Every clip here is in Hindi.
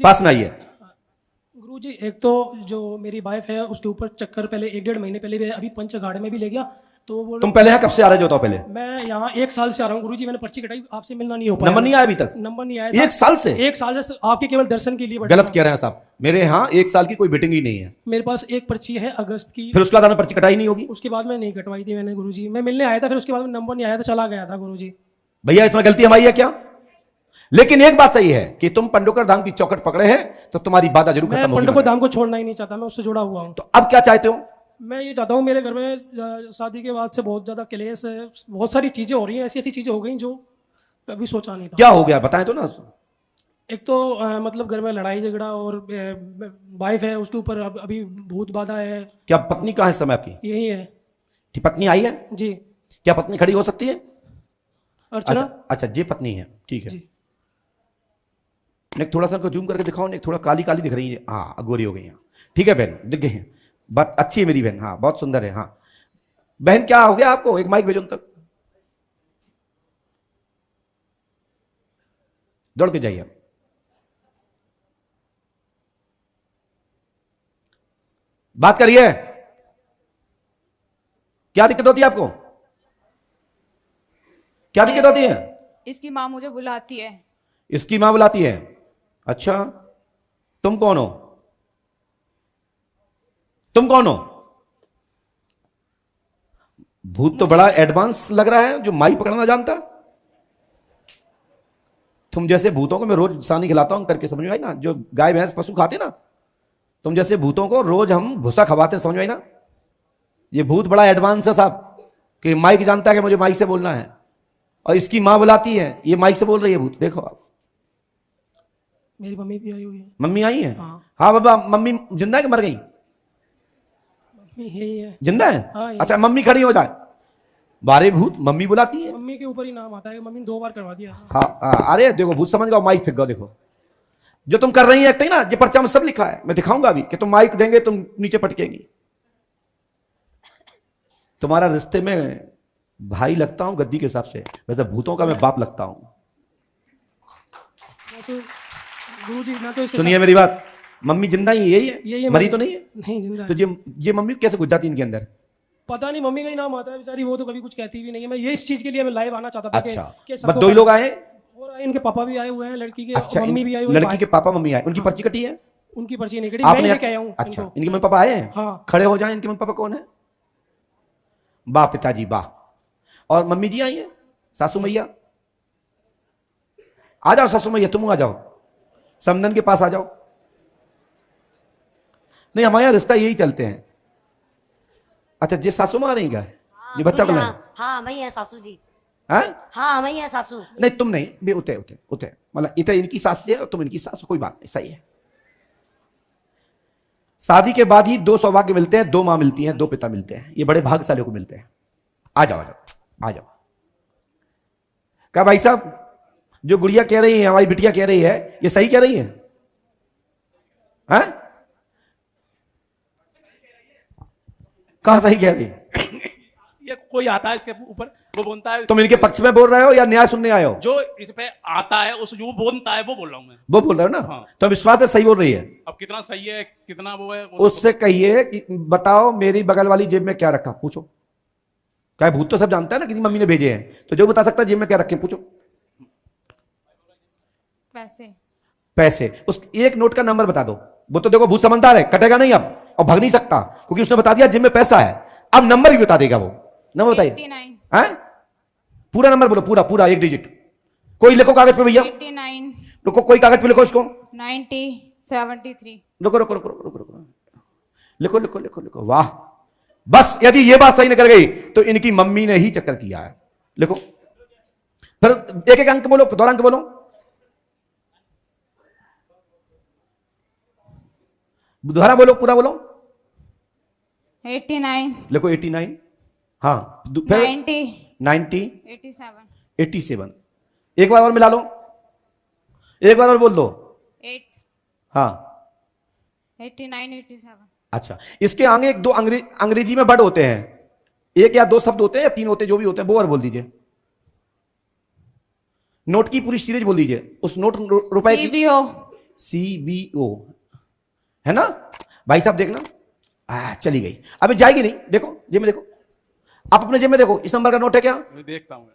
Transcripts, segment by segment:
पास में आइए। गुरुजी, एक तो जो मेरी वाइफ है उसके ऊपर चक्कर पहले 1-1.5 महीने पहले भी है, अभी पंचगाड़ में भी ले गया। तो वो तुम पहले यहाँ कब से आ रहे जो? बताओ पहले। मैं यहाँ 1 साल से आ रहा हूँ गुरुजी, मैंने पर्ची कटाई, आपसे मिलना नहीं हो पाया। नंबर नहीं आया अभी तक? नंबर नहीं आया था। 1 साल से? 1 साल से आपके केवल दर्शन के लिए बैठा गलत था। कह रहे हैं साहब, मेरे यहाँ 1 साल की कोई वेटिंग ही नहीं है। मेरे पास एक पर्ची है अगस्त की, फिर उसके बाद आपने पर्ची कटाई नहीं होगी? उसके बाद मैं नहीं कटवाई थी मैंने गुरुजी। मैं मिलने आया था, फिर उसके बाद में नंबर नहीं आया था, चला गया था गुरुजी। भैया इसमें गलती हमारी है क्या? लेकिन एक बात सही है कि तुम पंडोकर धाम की चौखट पकड़े हैं तो तुम्हारी बाधा जरूर खत्म मैं होगी। पंडोकर धाम को छोड़ना ही नहीं चाहता, मैं उससे जुड़ा हुआ हूँ। तो अब क्या चाहते हो? मैं ये चाहता हूँ, मेरे घर में शादी के बाद से बहुत ज्यादा क्लेश है, बहुत सारी चीजें हो रही हैं, ऐसी ऐसी चीजें हो गई जो कभी सोचा नहीं था। क्या हो गया बताएं तो ना। एक तो मतलब घर में लड़ाई झगड़ा, और वाइफ है उसके ऊपर अभी भूत बाधा है। क्या पत्नी कहाँ है इस समय आपकी? यही है ठीक, पत्नी आई है जी। क्या? पत्नी खड़ी हो सकती है? अर्चना। अच्छा जी, पत्नी है, ठीक है। जी। नेक थोड़ा सा जूम करके दिखाओ, नेक थोड़ा काली काली दिख रही है। हाँ गोरी हो गई है, ठीक है बहन, दिख गई है, बात अच्छी है मेरी बहन, हाँ बहुत सुंदर है। हाँ बहन क्या हो गया आपको? एक माइक भेजो उन तक, दौड़ के जाइए। बात करिए, क्या दिक्कत होती है आपको? क्या दिक्कत होती है? इसकी माँ मुझे बुलाती है। इसकी मां बुलाती है? अच्छा, तुम कौन हो? तुम कौन हो? भूत तो बड़ा एडवांस लग रहा है, जो माई पकड़ना जानता। तुम जैसे भूतों को मैं रोज सानी खिलाता हूं करके, समझ में आई ना? जो गाय भैंस पशु खाते ना, तुम जैसे भूतों को रोज हम भूसा खवाते, समझ में आई ना? ये भूत बड़ा एडवांस है साहब, कि माइक जानता है कि मुझे माइक से बोलना है, और इसकी मां बुलाती है, ये माइक से बोल रही है भूत। देखो आप, मेरी मम्मी भी आई हुई है। मम्मी आई है? हाँ। हाँ बाबा, मम्मी जिंदा है कि मर गई? मम्मी यही है। जिंदा है? हाँ, अच्छा, मम्मी खड़ी हो जाए, बारे भूत मम्मी बुलाती है। मम्मी के ऊपर ही नाम आता है, मम्मी ने 2 बार करवा दिया। हाँ, अरे देखो भूत समझ गया, माइक फेंक गया। देखो जो तुम कर रही है एक्टिंग ना, ये पर्चा में सब लिखा है, मैं दिखाऊंगा अभी कि तुम माइक देंगे तुम नीचे पटकेंगी। तुम्हारा रिश्ते में भाई लगता हूं गद्दी के हिसाब से, वैसे भूतों का मैं बाप लगता हूं। गुरुजी मैं तो सुनिए मेरी बात, मम्मी जिंदा ही यही है, मरी तो नहीं है? नहीं, जिंदा तो ये मम्मी कैसे घुस जाती इनके अंदर? पता नहीं, मम्मी का ही नाम आता है बेचारी, वो तो कभी कुछ कहती भी नहीं है। मैं ये इस चीज के लिए मैं लाइव आना चाहता था। अच्छा, कि बस 2 ही लोग आए? और आए, इनके पापा भी आए हुए हैं, लड़की के। अच्छा, मम्मी भी आई हुई है। लड़की के पापा मम्मी आए, उनकी पर्ची कटी है? उनकी पर्ची नहीं कटी, आपने मैं लेके आया हूँ। अच्छा, इनके मम्मी पापा आए हैं? हाँ। खड़े हो जाए, इनके मम्मी पापा कौन है? वाह पिताजी वाह। और मम्मी जी आई है? सासू मैया आ जाओ, सासू मैया तुम आ जाओ, समदन के पास आ जाओ। नहीं, हमारे यहाँ रिश्ता यही चलते हैं। अच्छा, ये सासू मां आ रही क्या? ये बच्चा को हाँ मैं है सासू जी। हाँ हाँ मैं है सासू। नहीं तुम नहीं, बे उते उते उते, मतलब इतने इनकी सास है, तुम इनकी सास, कोई बात नहीं, सही है। शादी के बाद ही 2 सौभाग्य मिलते हैं, 2 मां मिलती हैं, 2 पिता मिलते हैं, ये बड़े भाग्यशालियों को मिलते हैं। आ जाओ आ जाओ आ जाओ। क्या भाई साहब, जो गुड़िया कह रही है, हमारी बिटिया कह रही है, ये सही कह रही है? हैं? कहां सही कह रही है? ये कोई आता है इसके ऊपर, वो बोलता है। तुम इनके पक्ष में बोल रहे हो या न्याय सुनने आए हो? जो इस पे आता है उस जो बोलता है वो बोल रहा हूं मैं। वो बोल रहे हो ना? हाँ। तो विश्वास है सही बोल रही है? अब कितना सही है कितना वो है, वो उससे कहिए कि बताओ मेरी बगल वाली जेब में क्या रखा, पूछो। क्या भूत तो सब जानता है ना, किसी मम्मी ने भेजे हैं, तो जो बता सकता है जेब में क्या रखे, पूछो। पैसे। पैसे? उस एक नोट का नंबर बता दो। वो तो देखो भूत समझदार है, कटेगा नहीं अब, और भाग नहीं सकता, क्योंकि उसने बता दिया जेब में पैसा है। अब नंबर भी बता देगा वो। नंबर बताइए। 89। हैं? पूरा नंबर बोलो, पूरा पूरा 1 डिजिट। कोई लिखो कागज पे भैया। 89। रुको, कोई कागज पे लिखो इसको। 90 73। रुको रुको रुको रुको रुको, लिखो लिखो लिखो लिखो। वाह, बस यदि ये बात सही निकल गई तो इनकी मम्मी ने ही चक्कर किया है। लिखो, फिर एक एक अंक बोलो, दोहरा अंक बोलो। दोहरा बोलो, पूरा बोलो। 89। लिखो 89। हाँ, फिर 90 90 87 87। एक बार और मिला लो, एक बार और बोल दो। 8 हाँ 89 87। अच्छा, इसके आगे 1 2 अंग्रेजी में वर्ड होते हैं, 1 या 2 शब्द होते हैं या 3 होते हैं, जो भी होते हैं वो और बोल दीजिए। नोट की पूरी सीरीज बोल दीजिए। उस नोट रुपए की CBO। CBO है ना भाई साहब, देखना चली गई। अबे जाएगी नहीं, देखो जेब में देखो, आप अपने जेब में देखो, इस नंबर का नोट है क्या? मैं देखता हूँ।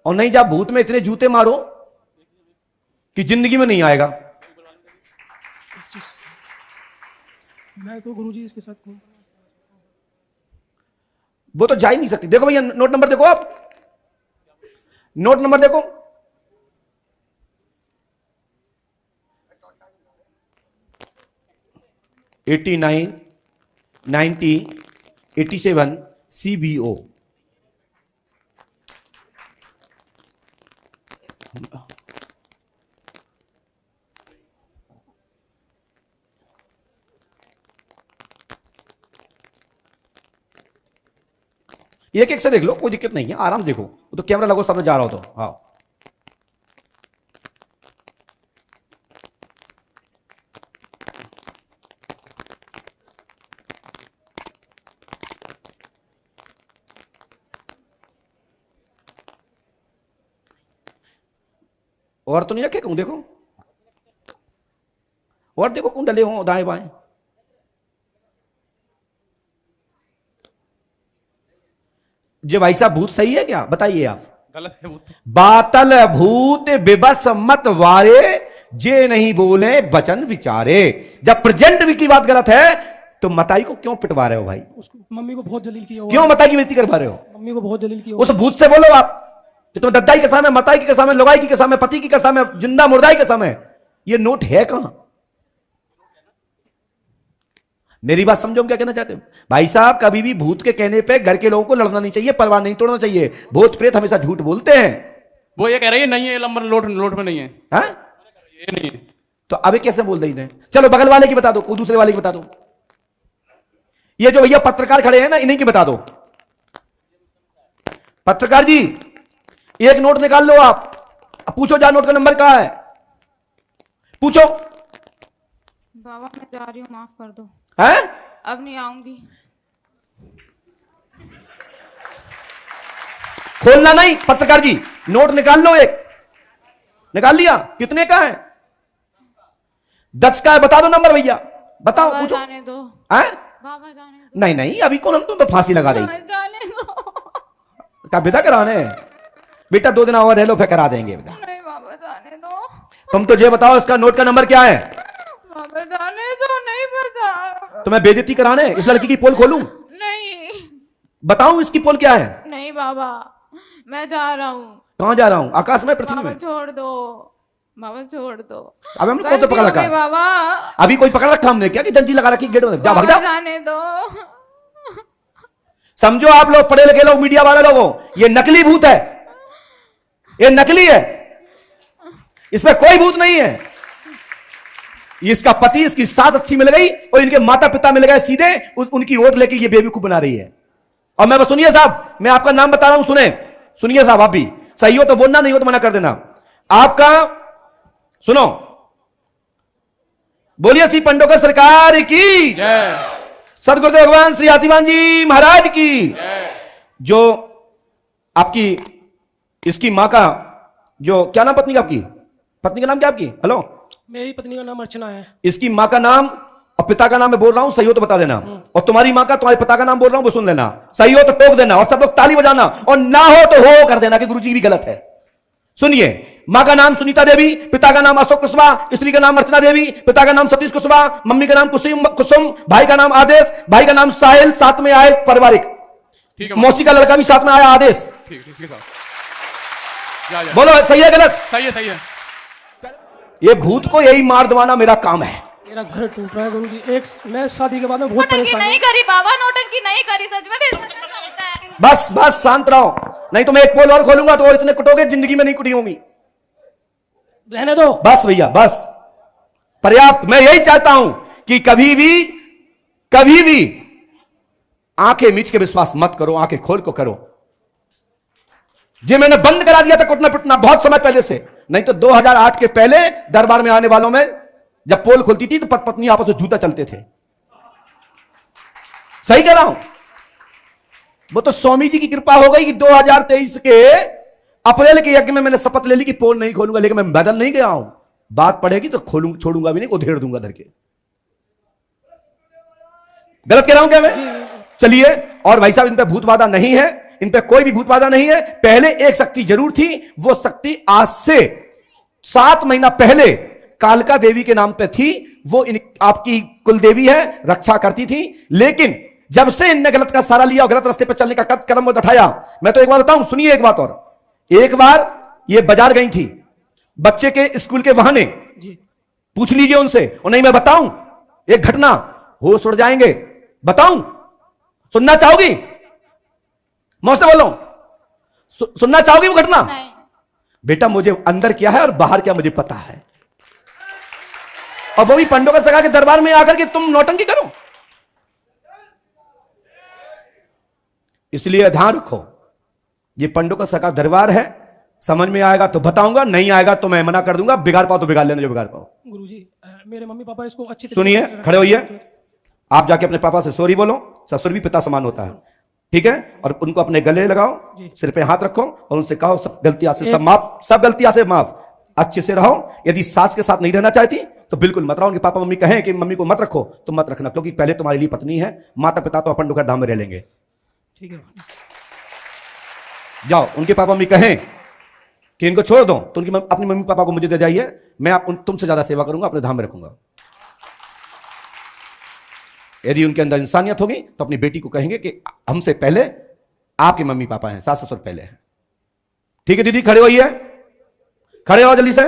और नहीं, जब भूत में इतने जूते मारो कि जिंदगी में नहीं आएगा। मैं तो गुरुजी इसके साथ घूम, वो तो जा ही नहीं सकती। देखो भैया नोट नंबर देखो, आप नोट नंबर देखो, $89, $90, $87 CBO। एक एक से देख लो, कोई दिक्कत नहीं है, आराम से देखो। वो तो कैमरा लगो सामने जा रहा हो तो। हाँ और तो नहीं रखे कहूं, देखो और देखो कौन डले हो दाएं बाएं। ये भाई साहब भूत सही है क्या, बताइए आप? गलत है वो तो। बातल भूत बिबस मत वारे, जे नहीं बोले वचन विचारे। जब प्रेजेंट की बात गलत है तो मताई को क्यों पिटवा रहे हो भाई? उसको मम्मी को बहुत जलील किया हुआ क्यों मताई की बेइज्जती करवा रहे हो? मम्मी को बहुत जलील किया उस भूत से बोलो आप कि तुम दद्दाई के सामने, मताई की कसम है, लुगाई की कसम है, पति की कसम है, जिंदा मुर्दाई कसम है। ये नोट है कहां? मेरी बात समझो, हम क्या कहना चाहते हो भाई साहब? कभी भी भूत के कहने पे घर के लोगों को लड़ना नहीं चाहिए, परवाह नहीं तोड़ना चाहिए। भूत प्रेत हमेशा झूठ बोलते हैं। वो ये कह रही है नहीं है, ये नंबर लोट में नहीं है। हाँ? ये नहीं है तो अभी कैसे बोल रही है? चलो बगल वाले की बता दो, कोई दूसरे वाले की बता दो। ये जो भैया पत्रकार खड़े हैं ना, इन्हीं की बता दो। पत्रकार जी एक नोट निकाल लो आप, अब पूछो जा नोट का नंबर कहां है, पूछो। बाबा मैं जा रही हूँ, माफ कर दो, हैं? अब नहीं आऊंगी। खोलना नहीं पत्रकार जी, नोट निकाल लो। एक निकाल लिया, कितने का है? 10 का है, बता दो नंबर भैया, बताओ बाबा पूछो। जाने दो, हैं? बाबा जाने दो, नहीं नहीं, अभी कौन हम तुम पे फांसी लगा देंगे? जाने दो, क्या बेटा कराने? बेटा 2 दिन और रह लो, फिर करा देंगे बेटा। नहीं बाबा जाने दो, तुम तो ये बताओ इसका नोट का नंबर क्या है? बाबा जाने दो, नहीं पता। तो मैं बेइज्जती कराने इस लड़की की पोल खोलूं? नहीं बताऊं इसकी पोल क्या है? नहीं बाबा, मैं जा रहा हूँ। कहां जा रहा हूं? आकाश में, पृथ्वी बाबा में? छोड़ दो, बाबा छोड़ दो। अब हमने कौन सा गलती पकड़ हो रखा? गई बाबा, अभी कोई पकड़ रखा हमने क्या कि जंजीर लगा रखी गेट में? जा भाग बाबा जा। जाने दो। समझो आप लोग पढ़े लिखे लोग, मीडिया वाले लोगों, ये नकली भूत है, ये नकली है, इसमें कोई भूत नहीं है। इसका पति, इसकी सास अच्छी मिल गई और इनके माता पिता मिल गए सीधे, उनकी वोट लेके ये बेवकूफ बना रही है। और मैं बस, सुनिए साहब, मैं आपका नाम बता रहा हूं, सुनिए साहब, आप भी सही हो तो बोलना, नहीं हो तो मना कर देना। आपका सुनो, बोलिए श्री पंडोकर सरकार की जय, सदगुरुदेव भगवान श्री हाथीवान जी महाराज की। जो आपकी इसकी मां का जो क्या नाम, पत्नी का, आपकी पत्नी का नाम क्या आपकी? हेलो, मेरी पत्नी का नाम अर्चना है। इसकी मां का नाम और पिता का नाम मैं बोल रहा हूं, सही हो तो बता देना। और तुम्हारी मां का, तुम्हारे पिता का नाम बोल रहा हूं, वो सुन लेना। सही हो तो टोक देना और सब लोग ताली बजाना, और ना हो तो हो कर देना कि गुरुजी भी गलत है। सुनिए, मां का नाम सुनीता देवी, पिता का नाम अशोक कुशवाहा, स्त्री का नाम अर्चना देवी, पिता का नाम सतीश कुशवाहा, मम्मी का नाम कुसुम, भाई का नाम आदेश, भाई का नाम साहिल, साथ में आए पारिवारिक, ठीक है मौसी का लड़का भी साथ में आया आदेश। ठीक है साहब, जा बोलो सही है गलत? सही है, सही है। ये भूत को यही मार दवाना मेरा काम है। मेरा घर टूट रहा है गुरुजी। मैं शादी के बाद में बहुत नौटंकी परेशान नहीं हूँ। करी बाबा, नौटंकी नहीं करी, सच में फिर ऐसा होता है। बस बस शांत रहो, नहीं तो मैं एक पोल और खोलूंगा तो और इतने कुटोगे, जिंदगी में नहीं कुटी होंगी। रहने दो। बस भैया बस, पर्याप्त। मैं यही चाहता हूं कि कभी भी आंखें मीच के विश्वास मत करो, आंखें खोल को करो। जी मैंने बंद करा दिया था कुटना पिटना बहुत समय पहले से, नहीं तो 2008 के पहले दरबार में आने वालों में जब पोल खुलती थी तो पत्नी आपस में जूता चलते थे। सही कह रहा हूं? वो तो स्वामी जी की कृपा हो गई कि 2023 के अप्रैल के यज्ञ में मैंने शपथ ले ली कि पोल नहीं खोलूंगा, लेकिन मैं बदल नहीं गया हूं। बात पड़ेगी तो छोड़ूंगा भी नहीं, उधेड़ दूंगा धर के। गलत कह रहा हूं क्या मैं? चलिए, और भाई साहब इन पे भूत बाधा नहीं है, इन पे कोई भी भूत बाधा नहीं है। पहले एक शक्ति जरूर थी, वो शक्ति आज से 7 महीना पहले कालका देवी के नाम पे थी, वो आपकी कुल देवी है, रक्षा करती थी। लेकिन जब से इनने गलत का सहारा लिया और गलत रास्ते पर चलने का कदम उठाया, मैं तो एक बार बताऊं, सुनिए एक बात और। एक बार ये बाजार गई थी बच्चे के स्कूल के बहाने, पूछ लीजिए उनसे, और नहीं मैं बताऊं एक घटना, होश उड़ जाएंगे। बताऊं, सुनना चाहोगी? मौत से बोलो, सुनना चाहोगी वो घटना? नहीं। बेटा मुझे अंदर क्या है और बाहर क्या मुझे पता है, और वो भी पंडों का सगा के दरबार में आकर के तुम नौटंकी करो। इसलिए ध्यान रखो, ये पंडों का सगा दरबार है, समझ में आएगा तो बताऊंगा, नहीं आएगा तो मैं मना कर दूंगा। बिगाड़ पाओ तो बिगाड़ लेना जो बिगाड़ पाओ। गुरुजी, मेरे मम्मी पापा इसको अच्छी सुनिए, खड़े होइए, आप जाके अपने पापा से सॉरी बोलो, ससुर भी पिता समान होता है, ठीक है? और उनको अपने गले लगाओ, सिर पे हाथ रखो और उनसे कहो सब गलतियां से सब माफ, सब गलतियां से माफ, अच्छे से रहो। यदि सास के साथ नहीं रहना चाहती तो बिल्कुल मत रहो। उनके पापा मम्मी कहें कि मम्मी को मत रखो तो मत रखना, क्योंकि पहले तुम्हारे लिए पत्नी है, माता पिता तो अपन डुकर धाम में रह लेंगे। ठीक है, जाओ, उनके पापा मम्मी कहें कि इनको छोड़ दो तो उनकी अपनी मम्मी पापा को मुझे दे जाइए, मैं तुमसे ज्यादा सेवा करूंगा, अपने धाम में रखूंगा। यदि उनके अंदर इंसानियत होगी तो अपनी बेटी को कहेंगे कि हमसे पहले आपके मम्मी पापा हैं, सास ससुर पहले हैं। ठीक है दीदी, खड़े होइए, खड़े हो जल्दी से,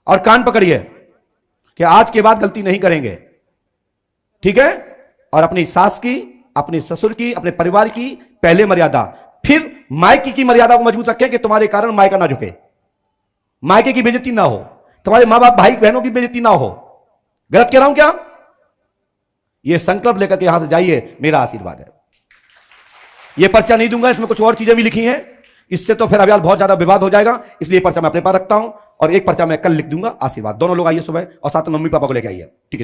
और कान पकड़िए कि आज के बाद गलती नहीं करेंगे, ठीक है? और अपनी सास की, अपने ससुर की, अपने परिवार की पहले मर्यादा, फिर मायके की मर्यादा को मजबूत रखें कि तुम्हारे कारण मायका ना झुके, मायके की बेइज्जती ना हो, तुम्हारे मां बाप भाई बहनों की बेइज्जती ना हो। गलत कह रहा हूं क्या? यह संकल्प लेकर के यहां से जाइए, मेरा आशीर्वाद है। यह पर्चा नहीं दूंगा, इसमें कुछ और चीजें भी लिखी हैं, इससे तो फिर अभी बहुत ज्यादा विवाद हो जाएगा, इसलिए पर्चा मैं अपने पास रखता हूं, और एक पर्चा मैं कल लिख दूंगा। आशीर्वाद। दोनों लोग आइए सुबह, और साथ में मम्मी पापा को लेकर आइए, ठीक है?